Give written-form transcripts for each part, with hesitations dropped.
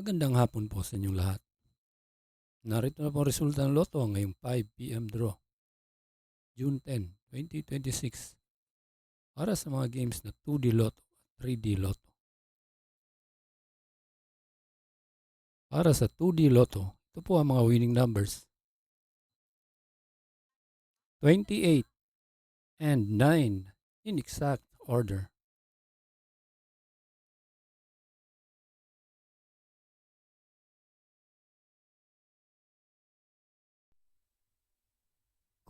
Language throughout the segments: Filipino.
Magandang hapon po sa inyong lahat. Narito na po ang resulta ng Lotto ngayong 5 p.m. draw, June 10, 2026 para sa mga games na 2D Lotto at 3D Lotto. Para sa 2D Lotto, ito po ang mga winning numbers: 28 and 9 in exact order.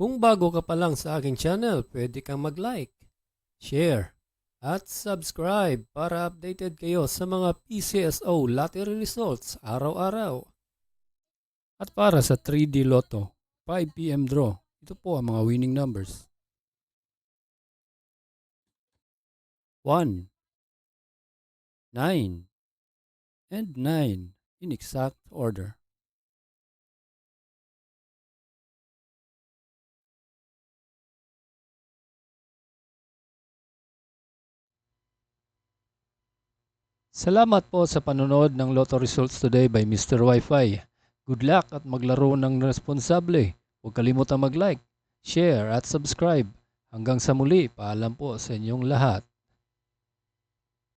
Kung bago ka pa lang sa aking channel, pwede kang mag-like, share, at subscribe para updated kayo sa mga PCSO lottery results araw-araw. At para sa 3D Lotto, 5 p.m. draw, ito po ang mga winning numbers: 1, 9, and 9 in exact order. Salamat po sa panonood ng Lotto Results Today by Mr. Wi-Fi. Good luck at maglaro ng responsable. Huwag kalimutang mag-like, share at subscribe. Hanggang sa muli, paalam po sa inyong lahat.